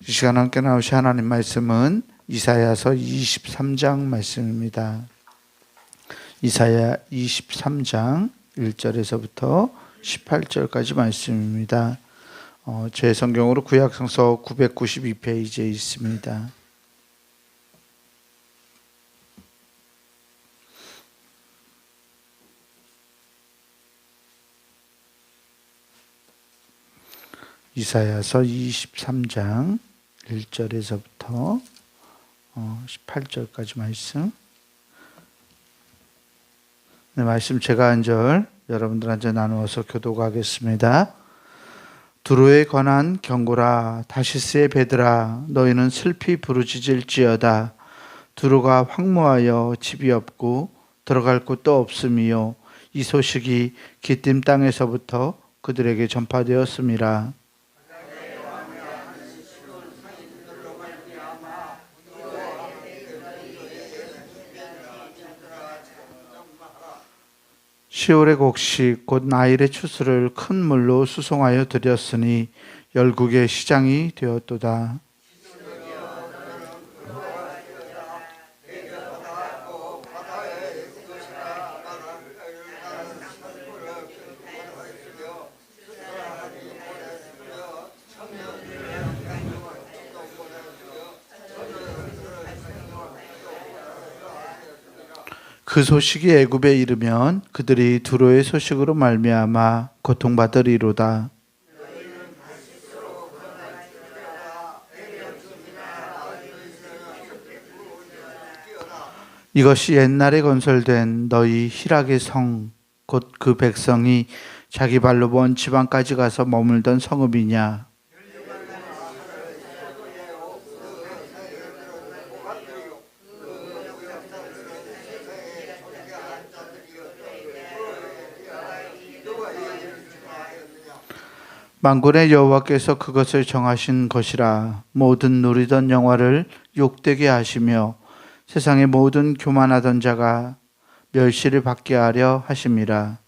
이 시간 함께 나오신 하나님 말씀은 이사야서 23장 말씀입니다. 이사야 23장 1절에서부터 18절까지 말씀입니다. 제 성경으로 구약성서 992페이지에 있습니다. 이사야서 23장 1절에서부터 18절까지 말씀. 네, 말씀 제가 한 절 여러분들한테 나누어서 교독하겠습니다. 두로에 관한 경고라. 다시스의 배들아, 너희는 슬피 부르짖을지어다. 두로가 황무하여 집이 없고 들어갈 곳도 없음이요, 이 소식이 기띔 땅에서부터 그들에게 전파되었음이라. 시올의 곡식 곧 나일의 추수를 큰 물로 수송하여 드렸으니 열국의 시장이 되었도다. 그 소식이 애굽에 이르면 그들이 두로의 소식으로 말미암아 고통받으리로다. 이것이 옛날에 건설된 너희 희락의 성, 곧 그 백성이 자기 발로 먼 지방까지 가서 머물던 성읍이냐? 만군의 여호와께서 그것을 정하신 것이라. 모든 누리던 영화를 욕되게 하시며 세상의 모든 교만하던 자가 멸시를 받게 하려 하심이라.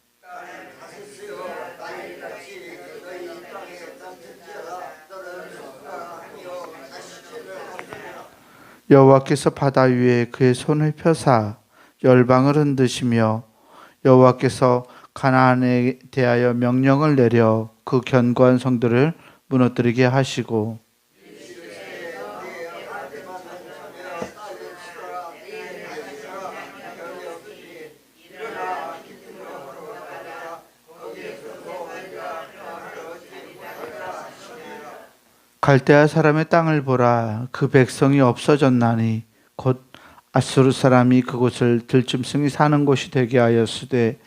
여호와께서 바다 위에 그의 손을 펴사 열방을 흔드시며 여호와께서 가나안에 대하여 명령을 내려 그 견고한 성들을 무너뜨리게 하시고, 갈대아 사람의 땅을 보라. 그 백성이 없어졌나니 곧 아수르 사람이 그곳을 들짐승이 사는 곳이 되게 하였으되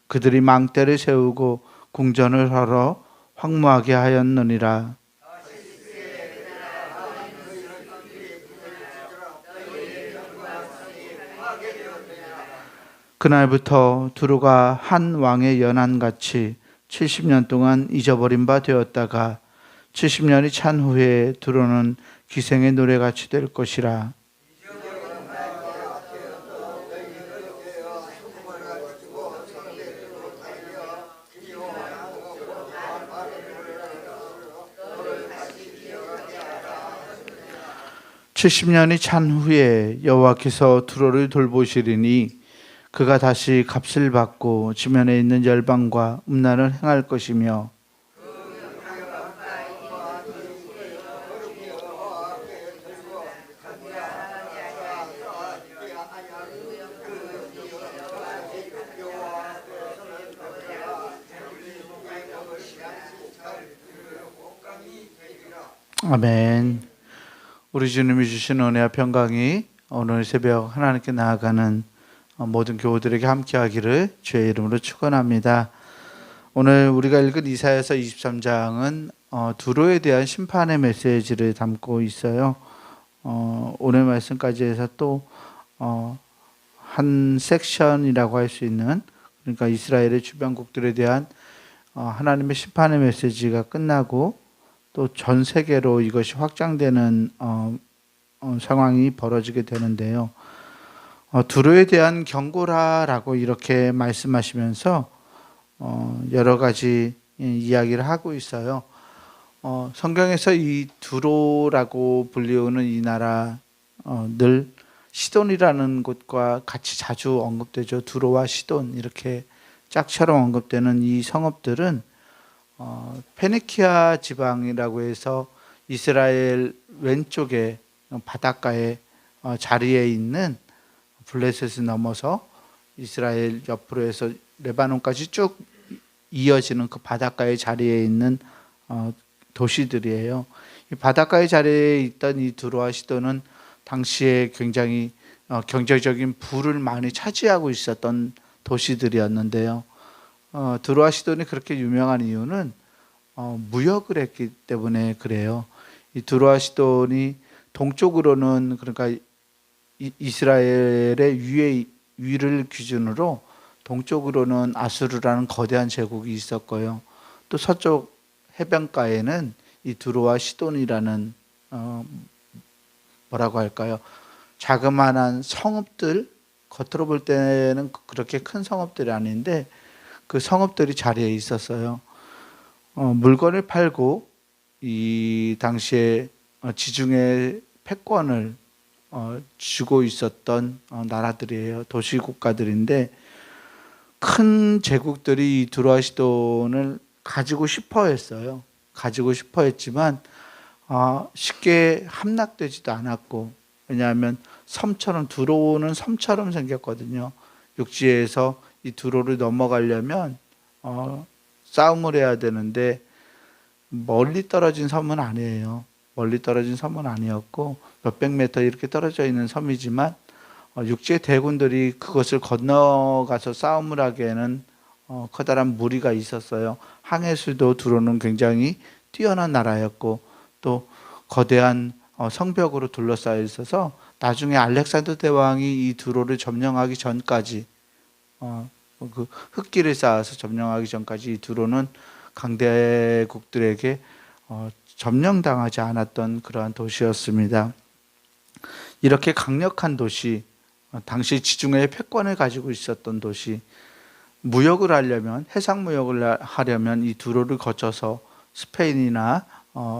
그들이 망대를 세우고 궁전을 헐어 황무하게 하였느니라. 그날부터 두로가 한 왕의 연한같이 70년 동안 잊어버린 바 되었다가 70년이 찬 후에 두로는 기생의 노래같이 될 것이라. (70년이) 찬 후에 여호와께서 두로를 돌보시리니 그가 다시 값을 받고 지면에 있는 열방과 음란을 행할 것이며, 아멘. 우리 주님이 주신 은혜와 평강이 오늘 새벽 하나님께 나아가는 모든 교우들에게 함께하기를 주의 이름으로 축원합니다. 오늘 우리가 읽은 이사야서 23장은 두로에 대한 심판의 메시지를 담고 있어요. 오늘 말씀까지 해서 또 한 섹션이라고 할 수 있는, 그러니까 이스라엘의 주변국들에 대한 하나님의 심판의 메시지가 끝나고 또 전 세계로 이것이 확장되는 상황이 벌어지게 되는데요. 두로에 대한 경고라라고 이렇게 말씀하시면서 여러 가지 이야기를 하고 있어요. 성경에서 이 두로라고 불리우는 이 나라 늘 시돈이라는 곳과 같이 자주 언급되죠. 두로와 시돈 이렇게 짝처럼 언급되는 이 성읍들은 페니키아 지방이라고 해서 이스라엘 왼쪽에 바닷가에 자리에 있는 블레셋을 넘어서 이스라엘 옆으로 해서 레바논까지 쭉 이어지는 그 바닷가의 자리에 있는 도시들이에요. 이 바닷가의 자리에 있던 이 두로와 시돈은 당시에 굉장히 경제적인 부를 많이 차지하고 있었던 도시들이었는데요. 두로와 시돈이 그렇게 유명한 이유는 무역을 했기 때문에 그래요. 이 두로와 시돈이 동쪽으로는 그러니까 이스라엘의 위를 기준으로 동쪽으로는 아수르라는 거대한 제국이 있었고요. 또 서쪽 해변가에는 이 두로와 시돈이라는 뭐라고 할까요? 자그마한 성읍들, 겉으로 볼 때는 그렇게 큰 성읍들이 아닌데 그 성읍들이 자리에 있었어요. 물건을 팔고 이 당시에 지중해 패권을 쥐고 있었던 나라들이에요. 도시 국가들인데 큰 제국들이 이 두로와 시돈을 가지고 싶어 했어요. 가지고 싶어 했지만 쉽게 함락되지도 않았고, 왜냐하면 섬처럼, 두로는 섬처럼 생겼거든요. 육지에서 이 두로를 넘어가려면 싸움을 해야 되는데 멀리 떨어진 섬은 아니에요. 멀리 떨어진 섬은 아니었고 몇백 미터 이렇게 떨어져 있는 섬이지만 육지의 대군들이 그것을 건너가서 싸움을 하기에는 커다란 무리가 있었어요. 항해술도 두로는 굉장히 뛰어난 나라였고 또 거대한 성벽으로 둘러싸여 있어서 나중에 알렉산더 대왕이 이 두로를 점령하기 전까지 그 흙길을 쌓아서 점령하기 전까지 이 두로는 강대국들에게 점령당하지 않았던 그러한 도시였습니다. 이렇게 강력한 도시, 당시 지중해의 패권을 가지고 있었던 도시, 무역을 하려면, 해상 무역을 하려면 이 두로를 거쳐서 스페인이나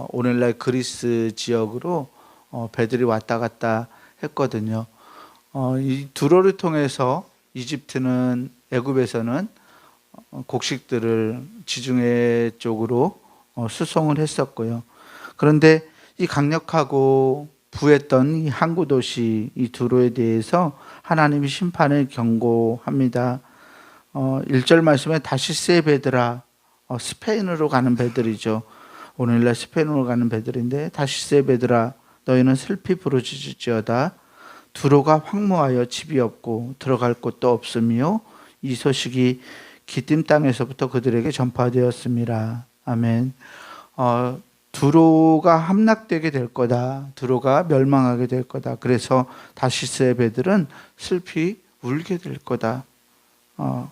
오늘날 그리스 지역으로 배들이 왔다 갔다 했거든요. 이 두로를 통해서 이집트는, 애굽에서는 곡식들을 지중해 쪽으로 수송을 했었고요. 그런데 이 강력하고 부했던 이 항구 도시 이 두로에 대해서 하나님이 심판을 경고합니다. 1절 말씀에 다시스의 배들아, 스페인으로 가는 배들이죠. 오늘날 스페인으로 가는 배들인데, 다시스의 배들아 너희는 슬피 부르짖을지어다. 두로가 황무하여 집이 없고 들어갈 곳도 없으며 이 소식이 기띔 땅에서부터 그들에게 전파되었습니다. 아멘. 두로가 함락되게 될 거다. 두로가 멸망하게 될 거다. 그래서 다시스의 배들은 슬피 울게 될 거다.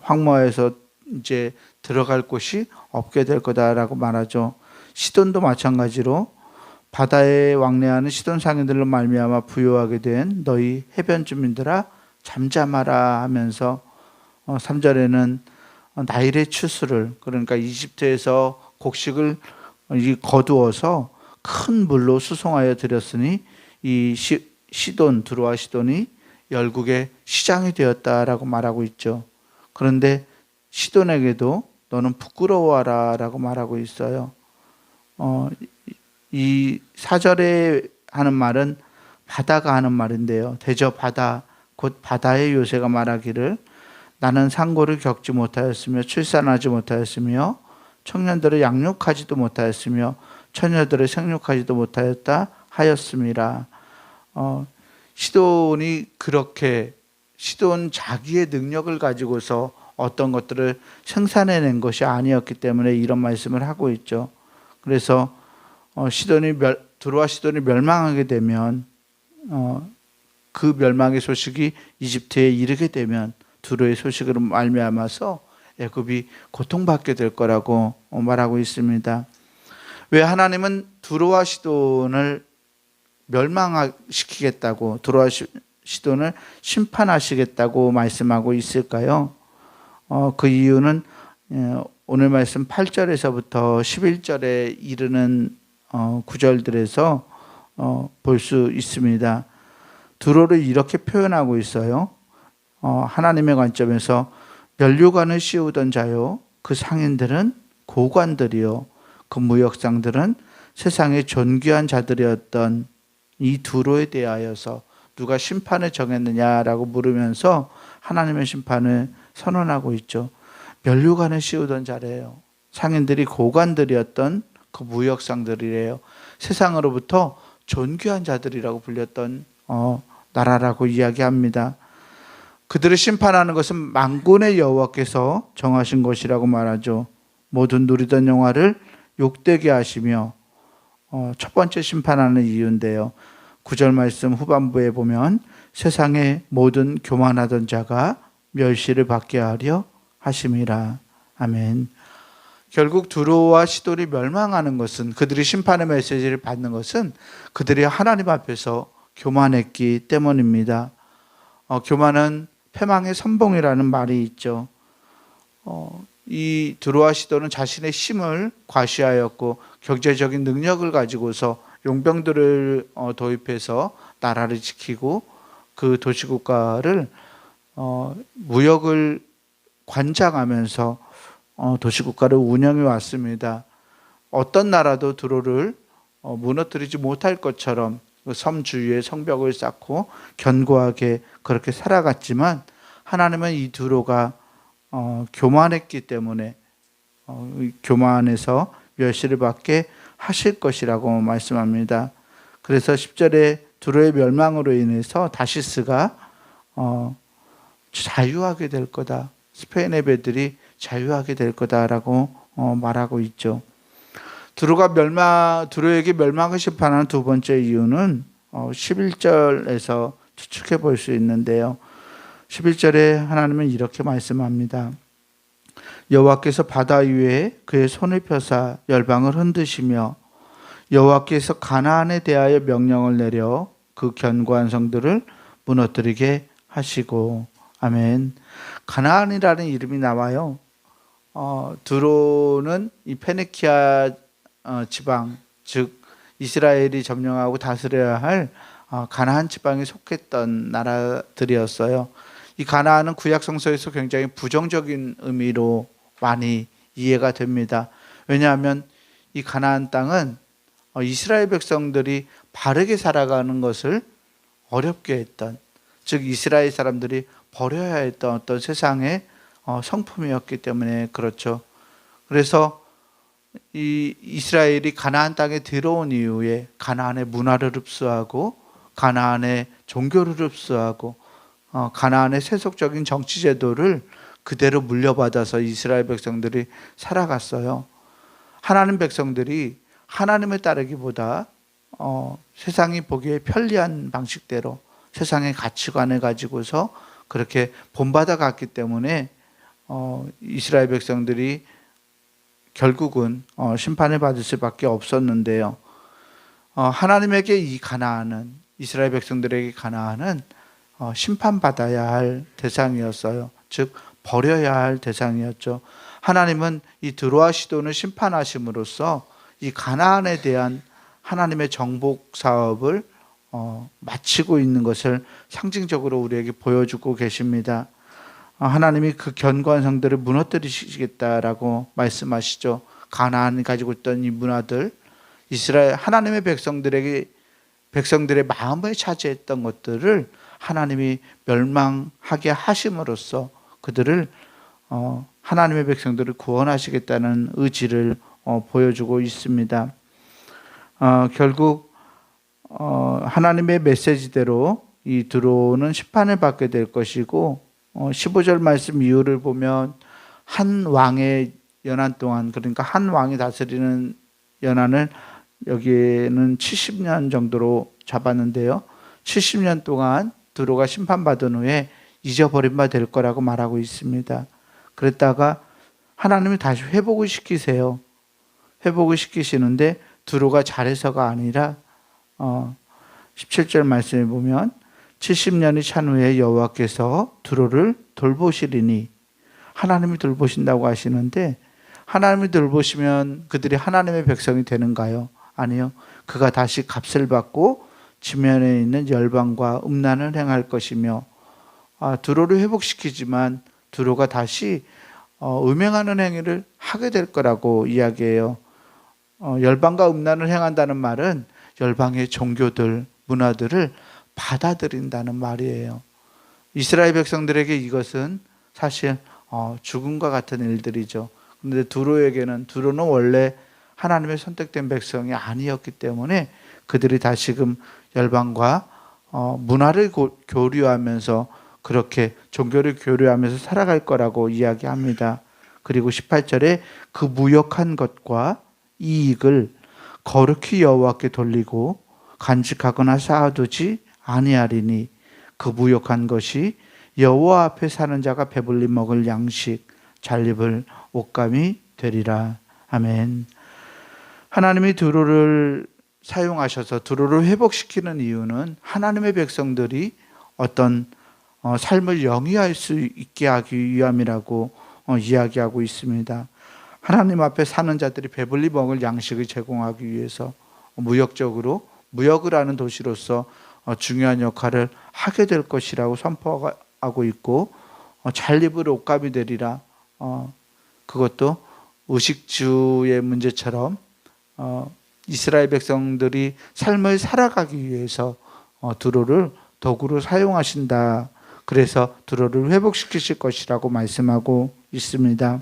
황무하에서 이제 들어갈 곳이 없게 될 거다라고 말하죠. 시돈도 마찬가지로 바다에 왕래하는 시돈 상인들로 말미암아 부요하게 된 너희 해변 주민들아 잠잠하라 하면서 3절에는 나일의 추수를, 그러니까 이집트에서 곡식을 거두어서 큰 물로 수송하여 드렸으니 이 시돈, 두로와 시돈이 열국의 시장이 되었다라고 말하고 있죠. 그런데 시돈에게도 너는 부끄러워하라 라고 말하고 있어요. 이 4절에 하는 말은 바다가 하는 말인데요. 대저 바다, 곧 바다의 요새가 말하기를 나는 상고를 겪지 못하였으며 출산하지 못하였으며 청년들을 양육하지도 못하였으며 처녀들을 생육하지도 못하였다 하였습니다. 시돈이 그렇게, 시돈 자기의 능력을 가지고서 어떤 것들을 생산해낸 것이 아니었기 때문에 이런 말씀을 하고 있죠. 그래서 두로와 시돈이 멸망하게 되면 그 멸망의 소식이 이집트에 이르게 되면 두로의 소식으로 말미암아서 애굽이 고통받게 될 거라고 말하고 있습니다. 왜 하나님은 두로와 시돈을 멸망시키겠다고, 두로와 시돈을 심판하시겠다고 말씀하고 있을까요? 그 이유는 오늘 말씀 8절에서부터 11절에 이르는 구절들에서 볼 수 있습니다. 두로를 이렇게 표현하고 있어요. 하나님의 관점에서 면류관을 씌우던 자요, 그 상인들은 고관들이요, 그 무역상들은 세상의 존귀한 자들이었던 이 두로에 대하여서 누가 심판을 정했느냐라고 물으면서 하나님의 심판을 선언하고 있죠. 면류관을 씌우던 자래요. 상인들이 고관들이었던 그 무역상들이래요. 세상으로부터 존귀한 자들이라고 불렸던 나라라고 이야기합니다. 그들을 심판하는 것은 만군의 여호와께서 정하신 것이라고 말하죠. 모든 누리던 영화를 욕되게 하시며 첫 번째 심판하는 이유인데요. 9절 말씀 후반부에 보면 세상의 모든 교만하던 자가 멸시를 받게 하려 하심이라. 아멘. 결국 두로와 시돌이 멸망하는 것은, 그들이 심판의 메시지를 받는 것은 그들이 하나님 앞에서 교만했기 때문입니다. 교만은 패망의 선봉이라는 말이 있죠. 이 두로와 시돌은 자신의 힘을 과시하였고 경제적인 능력을 가지고서 용병들을 도입해서 나라를 지키고 그 도시국가를 무역을 관장하면서 도시국가를 운영해 왔습니다. 어떤 나라도 두로를 무너뜨리지 못할 것처럼 섬 주위에 성벽을 쌓고 견고하게 그렇게 살아갔지만, 하나님은 이 두로가 교만했기 때문에 교만해서 멸시를 받게 하실 것이라고 말씀합니다. 그래서 10절에 두로의 멸망으로 인해서 다시스가 자유하게 될 거다, 스페인의 배들이 자유하게 될 거다라고 말하고 있죠. 두로에게 멸망을 심판하는 두 번째 이유는 11절에서 추측해 볼 수 있는데요. 11절에 하나님은 이렇게 말씀합니다. 여호와께서 바다 위에 그의 손을 펴사 열방을 흔드시며 여호와께서 가나안에 대하여 명령을 내려 그 견고한 성들을 무너뜨리게 하시고. 아멘. 가나안이라는 이름이 나와요. 두로는 이 페니키아 지방, 즉 이스라엘이 점령하고 다스려야 할 가나안 지방에 속했던 나라들이었어요. 이 가나안은 구약 성서에서 굉장히 부정적인 의미로 많이 이해가 됩니다. 왜냐하면 이 가나안 땅은 이스라엘 백성들이 바르게 살아가는 것을 어렵게 했던, 즉 이스라엘 사람들이 버려야 했던 어떤 세상의 성품이었기 때문에 그렇죠. 그래서 이 이스라엘이 가나안 땅에 들어온 이후에 가나안의 문화를 흡수하고 가나안의 종교를 흡수하고 가나안의 세속적인 정치 제도를 그대로 물려받아서 이스라엘 백성들이 살아갔어요. 하나님 백성들이 하나님을 따르기보다 세상이 보기에 편리한 방식대로 세상의 가치관을 가지고서 그렇게 본받아 갔기 때문에 이스라엘 백성들이 결국은 심판을 받을 수밖에 없었는데요. 하나님에게 이 가나안은, 이스라엘 백성들에게 가나안은 심판받아야 할 대상이었어요. 즉 버려야 할 대상이었죠. 하나님은 이 드로아 시돈을 심판하심으로써 이 가나안에 대한 하나님의 정복 사업을 마치고 있는 것을 상징적으로 우리에게 보여주고 계십니다. 하나님이 그 견고한 성들을 무너뜨리시겠다라고 말씀하시죠. 가나안이 가지고 있던 이 문화들, 이스라엘 하나님의 백성들의 마음을 차지했던 것들을 하나님이 멸망하게 하심으로써 그들을 하나님의 백성들을 구원하시겠다는 의지를 보여주고 있습니다. 결국 하나님의 메시지대로 이 드로는 심판을 받게 될 것이고, 15절 말씀 이유를 보면 한 왕의 연한 동안, 그러니까 한 왕이 다스리는 연한을 여기에는 70년 정도로 잡았는데요. 70년 동안 드로가 심판받은 후에 잊어버린 바 될 거라고 말하고 있습니다. 그랬다가 하나님이 다시 회복을 시키세요. 회복을 시키시는데 드로가 잘해서가 아니라 17절 말씀에 보면 70년이 찬 후에 여호와께서 드로를 돌보시리니, 하나님이 돌보신다고 하시는데 하나님이 돌보시면 그들이 하나님의 백성이 되는가요? 아니요. 그가 다시 값을 받고 지면에 있는 열방과 음란을 행할 것이며, 두로를 회복시키지만 두로가 다시 음행하는 행위를 하게 될 거라고 이야기해요. 열방과 음란을 행한다는 말은 열방의 종교들, 문화들을 받아들인다는 말이에요. 이스라엘 백성들에게 이것은 사실 죽음과 같은 일들이죠. 그런데 두로는 원래 하나님의 선택된 백성이 아니었기 때문에 그들이 다시금 열방과 문화를 교류하면서 그렇게 종교를 교류하면서 살아갈 거라고 이야기합니다. 그리고 18절에 그 무역한 것과 이익을 거룩히 여호와께 돌리고 간직하거나 쌓아두지 아니하리니 그 무역한 것이 여호와 앞에 사는 자가 배불리 먹을 양식 잘 입을 옷감이 되리라. 아멘. 하나님이 두로를 사용하셔서 두로를 회복시키는 이유는 하나님의 백성들이 어떤 삶을 영위할 수 있게 하기 위함이라고 이야기하고 있습니다. 하나님 앞에 사는 자들이 배불리 먹을 양식을 제공하기 위해서 무역적으로 무역을 하는 도시로서 중요한 역할을 하게 될 것이라고 선포하고 있고, 잘 입을 옷감이 되리라. 그것도 의식주의 문제처럼 이스라엘 백성들이 삶을 살아가기 위해서 두로를 도구로 사용하신다. 그래서 두로를 회복시키실 것이라고 말씀하고 있습니다.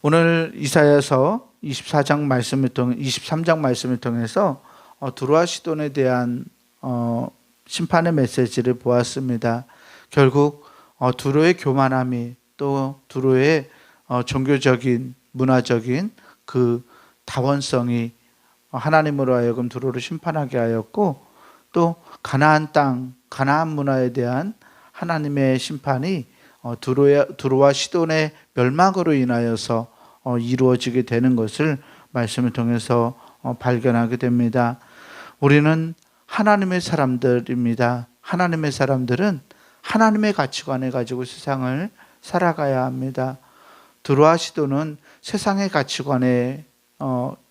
오늘 이사야서 23장 말씀을 통해서 두로와 시돈에 대한 심판의 메시지를 보았습니다. 결국 두로의 교만함이 또 두로의 종교적인 문화적인 그 다원성이 하나님으로 하여금 두로를 심판하게 하였고, 또 가나안 땅, 가나안 문화에 대한 하나님의 심판이 두로와 시돈의 멸망으로 인하여서 이루어지게 되는 것을 말씀을 통해서 발견하게 됩니다. 우리는 하나님의 사람들입니다. 하나님의 사람들은 하나님의 가치관을 가지고 세상을 살아가야 합니다. 두로와 시돈은 세상의 가치관에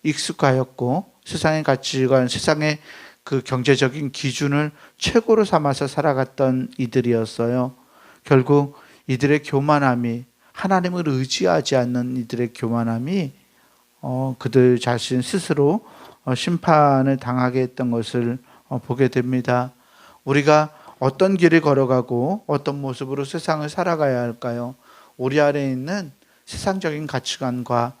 익숙하였고, 세상의 가치관, 세상의 그 경제적인 기준을 최고로 삼아서 살아갔던 이들이었어요. 결국 이들의 교만함이, 하나님을 의지하지 않는 이들의 교만함이 그들 자신 스스로 심판을 당하게 했던 것을 보게 됩니다. 우리가 어떤 길을 걸어가고 어떤 모습으로 세상을 살아가야 할까요? 우리 안에 있는 세상적인 가치관과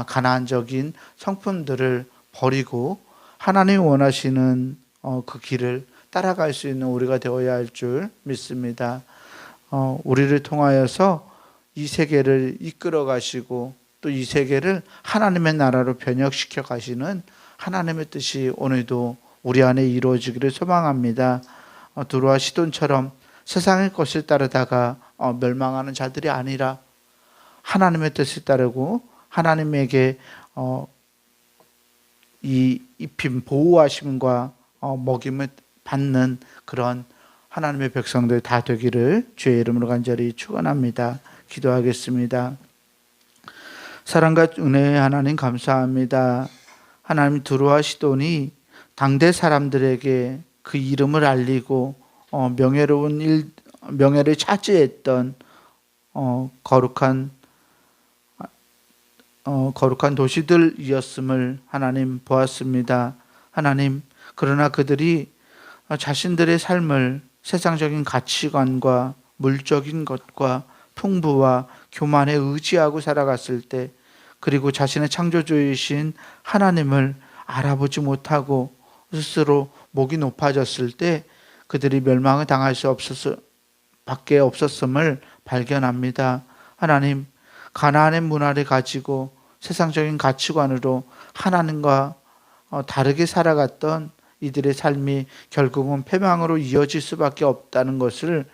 가나안적인 성품들을 버리고 하나님이 원하시는 그 길을 따라갈 수 있는 우리가 되어야 할 줄 믿습니다. 우리를 통하여서 이 세계를 이끌어 가시고 또 이 세계를 하나님의 나라로 변혁시켜 가시는 하나님의 뜻이 오늘도 우리 안에 이루어지기를 소망합니다. 두로와 시돈처럼 세상의 것을 따르다가 멸망하는 자들이 아니라 하나님의 뜻을 따르고 하나님에게 이 입힘, 보호하심과 먹임을 받는 그런 하나님의 백성들 다 되기를 주의 이름으로 간절히 축원합니다. 기도하겠습니다. 사랑과 은혜의 하나님 감사합니다. 하나님, 두로와 시돈이 당대 사람들에게 그 이름을 알리고 명예를 차지했던 거룩한 도시들이었음을 하나님 보았습니다. 하나님, 그러나 그들이 자신들의 삶을 세상적인 가치관과 물적인 것과 풍부와 교만에 의지하고 살아갔을 때, 그리고 자신의 창조주이신 하나님을 알아보지 못하고 스스로 목이 높아졌을 때 그들이 멸망을 당할 수 밖에 없었음을 발견합니다. 하나님, 가나안의 문화를 가지고 세상적인 가치관으로 하나님과 다르게 살아갔던 이들의 삶이 결국은 패망으로 이어질 수밖에 없다는 것을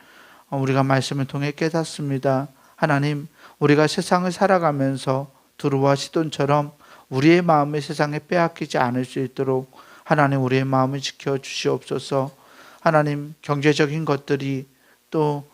우리가 말씀을 통해 깨닫습니다. 하나님, 우리가 세상을 살아가면서 두로와 시돈처럼 우리의 마음을 세상에 빼앗기지 않을 수 있도록 하나님, 우리의 마음을 지켜주시옵소서. 하나님, 경제적인 것들이 또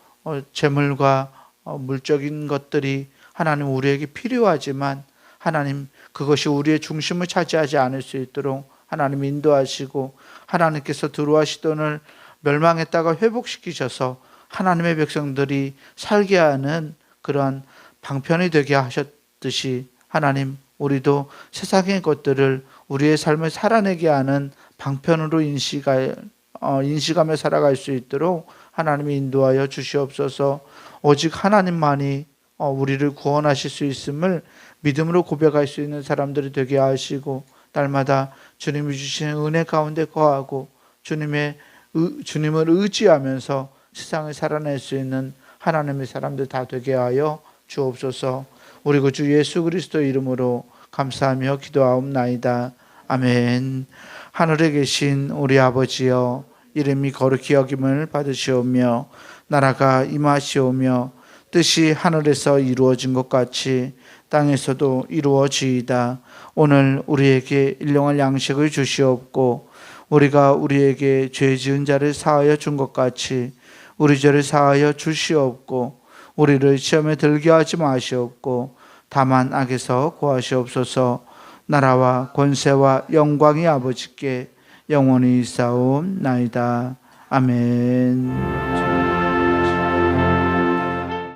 재물과 물적인 것들이 하나님 우리에게 필요하지만 하나님, 그것이 우리의 중심을 차지하지 않을 수 있도록 하나님 인도하시고, 하나님께서 두루와 시돈을 멸망했다가 회복시키셔서 하나님의 백성들이 살게 하는 그러한 방편이 되게 하셨듯이, 하나님 우리도 세상의 것들을 우리의 삶을 살아내게 하는 방편으로 인식하며 살아갈 수 있도록 하나님이 인도하여 주시옵소서. 오직 하나님만이 우리를 구원하실 수 있음을 믿음으로 고백할 수 있는 사람들이 되게 하시고, 날마다 주님이 주시는 은혜 가운데 거하고 주님을 의지하면서 세상을 살아낼 수 있는 하나님의 사람들 다 되게 하여 주옵소서. 우리 구주 예수 그리스도 이름으로 감사하며 기도하옵나이다. 아멘. 하늘에 계신 우리 아버지여, 이름이 거룩히 여김을 받으시오며 나라가 임하시오며 뜻이 하늘에서 이루어진 것 같이 땅에서도 이루어지이다. 오늘 우리에게 일용할 양식을 주시옵고, 우리가 우리에게 죄 지은 자를 사하여 준 것 같이 우리 죄를 사하여 주시옵고, 우리를 시험에 들게 하지 마시옵고 다만 악에서 구하시옵소서. 나라와 권세와 영광이 아버지께 영원히 있사옵나이다. 아멘.